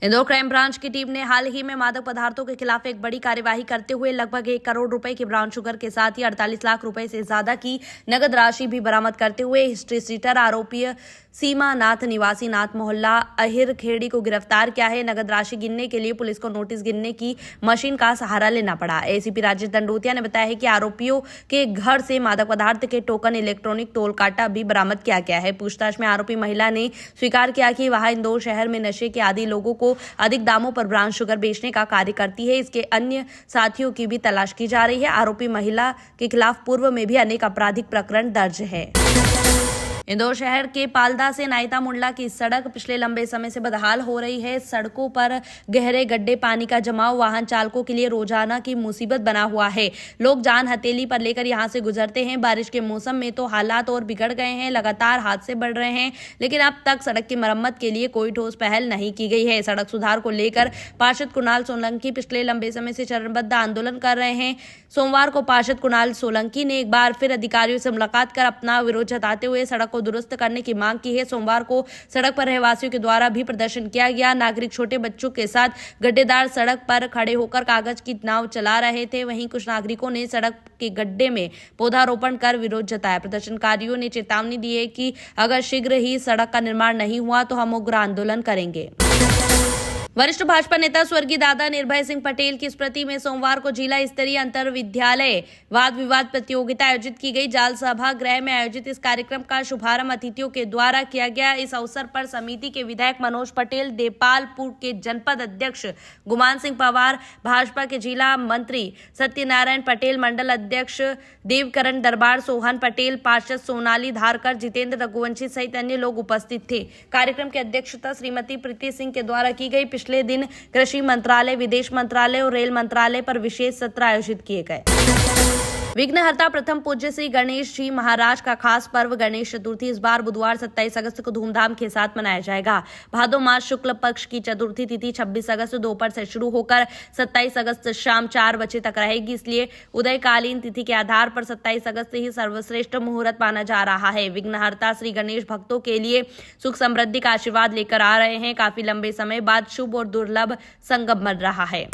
Indore crime branch की team ने हाल ही में मादक पदार्थों के खिलाफ एक बड़ी कार्यवाही करते हुए लगभग 1 करोड़ रुपए की ब्राउन शुगर के साथ ही 48 लाख रुपए से ज्यादा की नगद राशि भी बरामद करते हुए हिस्ट्री सीटर आरोपी सीमा नाथ निवासी नाथ मोहल्ला अहिर खेड़ी को गिरफ्तार किया है। नगद राशि गिनने के लिए पुलिस को नोटिस गिनने की मशीन का सहारा लेना पड़ा। एसीपी राजेश दंडोतिया ने बताया है कि आरोपियों के घर से मादक पदार्थ के टोकन, इलेक्ट्रॉनिक टोल काटा भी बरामद किया गया है। पूछताछ में आरोपी महिला ने स्वीकार किया कि वह इंदौर शहर में नशे के आदी लोगों को अधिक दामों पर ब्राउन शुगर बेचने का कार्य करती है। इसके अन्य साथियों की भी तलाश की जा रही है। आरोपी महिला के खिलाफ पूर्व में भी अनेक आपराधिक प्रकरण दर्ज है। इंदौर शहर के पालदा से नायता मुंडला की सड़क पिछले लंबे समय से बदहाल हो रही है। सड़कों पर गहरे गड्ढे, पानी का जमाव वाहन चालकों के लिए रोजाना की मुसीबत बना हुआ है। लोग जान हथेली पर लेकर यहां से गुजरते हैं। बारिश के मौसम में तो हालात और बिगड़ गए हैं। लगातार हादसे बढ़ रहे हैं, लेकिन अब तक सड़क की मरम्मत के लिए कोई ठोस पहल नहीं की गई है। सड़क सुधार को लेकर पार्षद कुणाल सोलंकी पिछले लंबे समय से चरणबद्ध आंदोलन कर रहे हैं। सोमवार को पार्षद कुणाल सोलंकी ने एक बार फिर अधिकारियों से मुलाकात कर अपना विरोध जताते हुए सड़क को दुरुस्त करने की मांग की है। सोमवार को सड़क पर रहवासियों के द्वारा भी प्रदर्शन किया गया। नागरिक छोटे बच्चों के साथ गड्ढेदार सड़क पर खड़े होकर कागज की नाव चला रहे थे। वहीं कुछ नागरिकों ने सड़क के गड्ढे में पौधारोपण कर विरोध जताया। प्रदर्शनकारियों ने चेतावनी दी है कि अगर शीघ्र ही सड़क का निर्माण नहीं हुआ तो हम उग्र आंदोलन करेंगे। वरिष्ठ भाजपा नेता स्वर्गीय दादा निर्भय सिंह पटेल की स्मृति में सोमवार को जिला स्तरीय अंतर विद्यालय वाद विवाद प्रतियोगिता आयोजित की गई। जाल सभा गृह में आयोजित इस कार्यक्रम का शुभारंभ अतिथियों के द्वारा किया गया। इस अवसर पर समिति के विधायक मनोज पटेल, देपालपुर के जनपद अध्यक्ष गुमान सिंह पवार, भाजपा के जिला मंत्री सत्यनारायण पटेल, मंडल अध्यक्ष देवकरण दरबार, सोहन पटेल, पार्षद सोनाली धारकर, जितेंद्र रघुवंशी सहित अन्य लोग उपस्थित थे। कार्यक्रम की अध्यक्षता श्रीमती प्रीति सिंह के द्वारा की गई। पिछले दिन कृषि मंत्रालय, विदेश मंत्रालय और रेल मंत्रालय पर विशेष सत्र आयोजित किए गए। विघ्नहर्ता प्रथम पूज्य श्री गणेश जी महाराज का खास पर्व गणेश चतुर्थी इस बार बुधवार 27 अगस्त को धूमधाम के साथ मनाया जाएगा। भादो मास शुक्ल पक्ष की चतुर्थी तिथि 26 अगस्त दोपहर से शुरू होकर 27 अगस्त शाम 4 बजे तक रहेगी। इसलिए उदयकालीन तिथि के आधार पर 27 अगस्त ही सर्वश्रेष्ठ मुहूर्त माना जा रहा है। विघ्नहर्ता श्री गणेश भक्तों के लिए सुख समृद्धि का आशीर्वाद लेकर आ रहे हैं। काफी लंबे समय बाद शुभ और दुर्लभ संगम बन रहा है।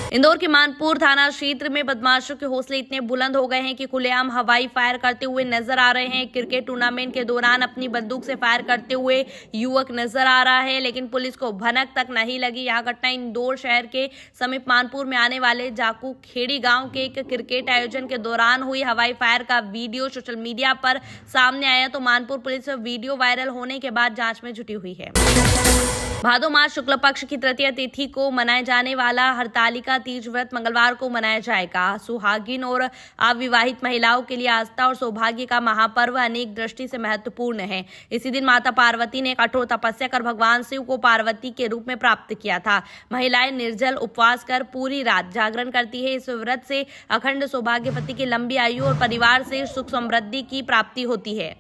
इंदौर के मानपुर थाना क्षेत्र में बदमाशों के हौसले इतने बुलंद हो गए हैं कि खुलेआम हवाई फायर करते हुए नजर आ रहे हैं। क्रिकेट टूर्नामेंट के दौरान अपनी बंदूक से फायर करते हुए युवक नजर आ रहा है, लेकिन पुलिस को भनक तक नहीं लगी। यह घटना इंदौर शहर के समीप मानपुर में आने वाले जाकू खेड़ी गांव के एक क्रिकेट आयोजन के दौरान हुई हवाई फायर का वीडियो सोशल मीडिया पर सामने आया तो मानपुर पुलिस वीडियो वायरल होने के बाद जांच में जुटी हुई है। भादो मास शुक्ल पक्ष की तृतीय तिथि को मनाए जाने वाला हरतालिका तीज व्रत मंगलवार को मनाया जाएगा। सुहागिन और अविवाहित महिलाओं के लिए आस्था और सौभाग्य का महापर्व अनेक दृष्टि से महत्वपूर्ण है। इसी दिन माता पार्वती ने कठोर तपस्या कर भगवान शिव को पार्वती के रूप में प्राप्त किया था। महिलाएं निर्जल उपवास कर पूरी रात जागरण करती है। इस व्रत से अखंड सौभाग्य, पति की लंबी आयु और परिवार से सुख समृद्धि की प्राप्ति होती है।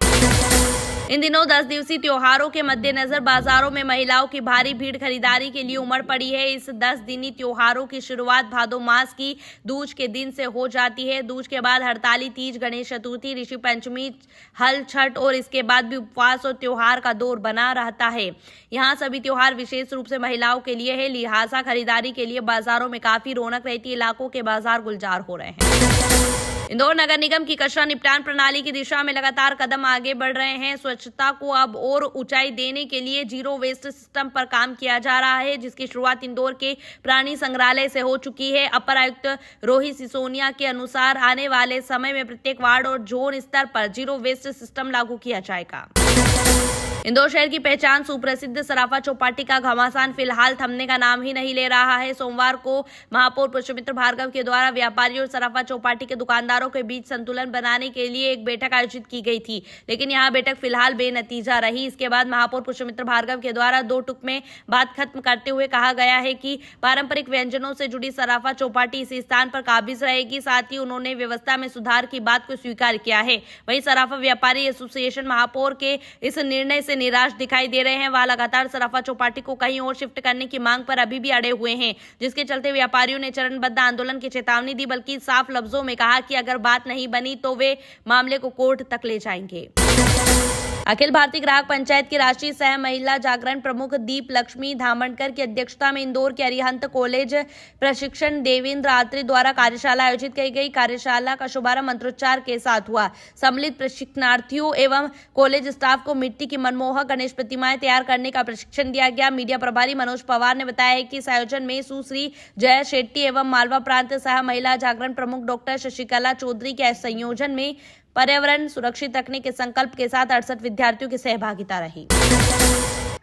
इन दिनों 10 दिवसीय त्योहारों के मद्देनजर बाजारों में महिलाओं की भारी भीड़ खरीदारी के लिए उमड़ पड़ी है। इस 10 दिनी त्योहारों की शुरुआत भादो मास की दूज के दिन से हो जाती है। दूज के बाद हड़ताली तीज, गणेश चतुर्थी, ऋषि पंचमी, हल छठ और इसके बाद भी उपवास और त्योहार का दौर बना रहता है। यहाँ सभी त्योहार विशेष रूप से महिलाओं के लिए है। लिहाजा खरीदारी के लिए बाजारों में काफी रौनक रहती है। इलाकों के बाजार गुलजार हो रहे हैं। इंदौर नगर निगम की कचरा निपटान प्रणाली की दिशा में लगातार कदम आगे बढ़ रहे हैं। स्वच्छता को अब और ऊंचाई देने के लिए जीरो वेस्ट सिस्टम पर काम किया जा रहा है, जिसकी शुरुआत इंदौर के प्राणी संग्रहालय से हो चुकी है। अपर आयुक्त रोहित सिसोनिया के अनुसार आने वाले समय में प्रत्येक वार्ड और जोन स्तर पर जीरो वेस्ट सिस्टम लागू किया जाएगा। इंदौर शहर की पहचान सुप्रसिद्ध सराफा चौपाटी का घमासान फिलहाल थमने का नाम ही नहीं ले रहा है। सोमवार को महापौर पुष्पमित्र भार्गव के द्वारा व्यापारियों और सराफा चौपाटी के दुकानदारों के बीच संतुलन बनाने के लिए एक बैठक आयोजित की गई थी, लेकिन यहां बैठक फिलहाल बेनतीजा रही। इसके बाद महापौर पुष्पमित्र भार्गव के द्वारा 2 टुक में बात खत्म करते हुए कहा गया है कि पारंपरिक व्यंजनों से जुड़ी सराफा चौपाटी इसी स्थान पर काबिज रहेगी। साथ ही उन्होंने व्यवस्था में सुधार की बात को स्वीकार किया है। वहीं सराफा व्यापारी एसोसिएशन महापौर के इस निर्णय से निराश दिखाई दे रहे हैं। वह लगातार सराफा चौपाटी को कहीं और शिफ्ट करने की मांग पर अभी भी अड़े हुए हैं, जिसके चलते व्यापारियों ने चरणबद्ध आंदोलन की चेतावनी दी, बल्कि साफ लफ्जों में कहा कि अगर बात नहीं बनी तो वे मामले को कोर्ट तक ले जाएंगे। अखिल भारतीय ग्राहक पंचायत की राष्ट्रीय सह महिला जागरण प्रमुख दीप लक्ष्मी धामणकर की अध्यक्षता में इंदौर के अरिहंत कॉलेज प्रशिक्षण देवेंद्र आत्रे द्वारा कार्यशाला आयोजित की गई। कार्यशाला का शुभारंभ मंत्रोच्चार के साथ हुआ। सम्मिलित प्रशिक्षणार्थियों एवं कॉलेज स्टाफ को मिट्टी की मनमोहक गणेश प्रतिमाएं तैयार करने का प्रशिक्षण दिया गया। मीडिया प्रभारी मनोज पवार ने बताया कि इस आयोजन में सुश्री जया शेट्टी एवं मालवा प्रांत सह महिला जागरण प्रमुख डॉक्टर शशिकला चौधरी के संयोजन में पर्यावरण सुरक्षित रखने के संकल्प के साथ 68 विद्यार्थियों की सहभागिता रही।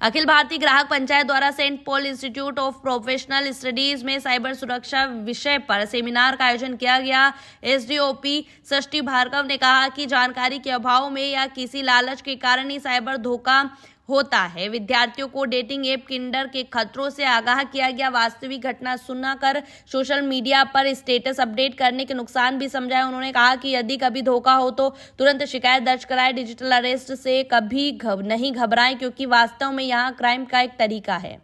अखिल भारतीय ग्राहक पंचायत द्वारा Saint Paul Institute of Professional Studies में साइबर सुरक्षा विषय पर सेमिनार का आयोजन किया गया। एसडीओपी षष्ठी भार्गव ने कहा कि जानकारी के अभाव में या किसी लालच के कारण ही साइबर धोखा होता है। विद्यार्थियों को डेटिंग ऐप किंडर के खतरों से आगाह किया गया। वास्तविक घटना सुनकर सोशल मीडिया पर स्टेटस अपडेट करने के नुकसान भी समझाए। उन्होंने कहा कि यदि कभी धोखा हो तो तुरंत शिकायत दर्ज कराएं। डिजिटल अरेस्ट से कभी नहीं घबराएं, क्योंकि वास्तव में यहाँ क्राइम का एक तरीका है।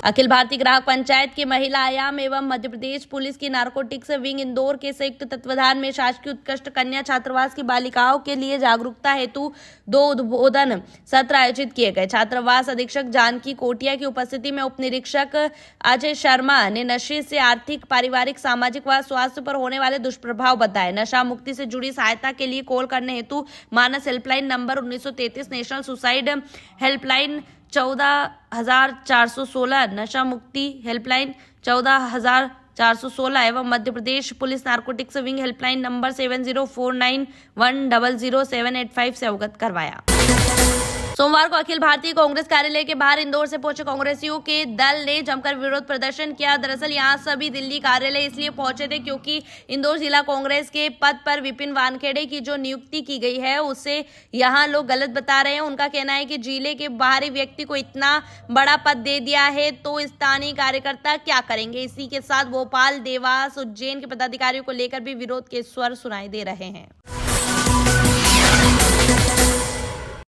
अखिल भारतीय ग्राहक पंचायत की महिला आयाम एवं मध्य प्रदेश पुलिस की नारकोटिक्स विंग इंदौर के संयुक्त तत्वाधान में शासकीय उत्कृष्ट कन्या छात्रावास की बालिकाओं के लिए जागरूकता हेतु 2 उद्बोधन सत्र आयोजित किए गए। छात्रावास अधीक्षक जानकी कोटिया की उपस्थिति में उप निरीक्षक अजय शर्मा ने नशे से आर्थिक, पारिवारिक, सामाजिक व स्वास्थ्य पर होने वाले दुष्प्रभाव बताए। नशा मुक्ति से जुड़ी सहायता के लिए कॉल करने हेतु Manas helpline number 1933, national suicide helpline 14,416, नशा मुक्ति हेल्पलाइन 14,416 एवं Madhya Pradesh police narcotics wing helpline number 7049100785 से अवगत करवाया। सोमवार को अखिल भारतीय कांग्रेस कार्यालय के बाहर इंदौर से पहुंचे कांग्रेसियों के दल ने जमकर विरोध प्रदर्शन किया। दरअसल यहां सभी दिल्ली कार्यालय इसलिए पहुंचे थे क्योंकि इंदौर जिला कांग्रेस के पद पर विपिन वानखेड़े की जो नियुक्ति की गई है उसे यहां लोग गलत बता रहे हैं। उनका कहना है कि जिले के बाहरी व्यक्ति को इतना बड़ा पद दे दिया है तो स्थानीय कार्यकर्ता क्या करेंगे। इसी के साथ भोपाल, देवास, उज्जैन के पदाधिकारियों को लेकर भी विरोध के स्वर सुनाई दे रहे हैं।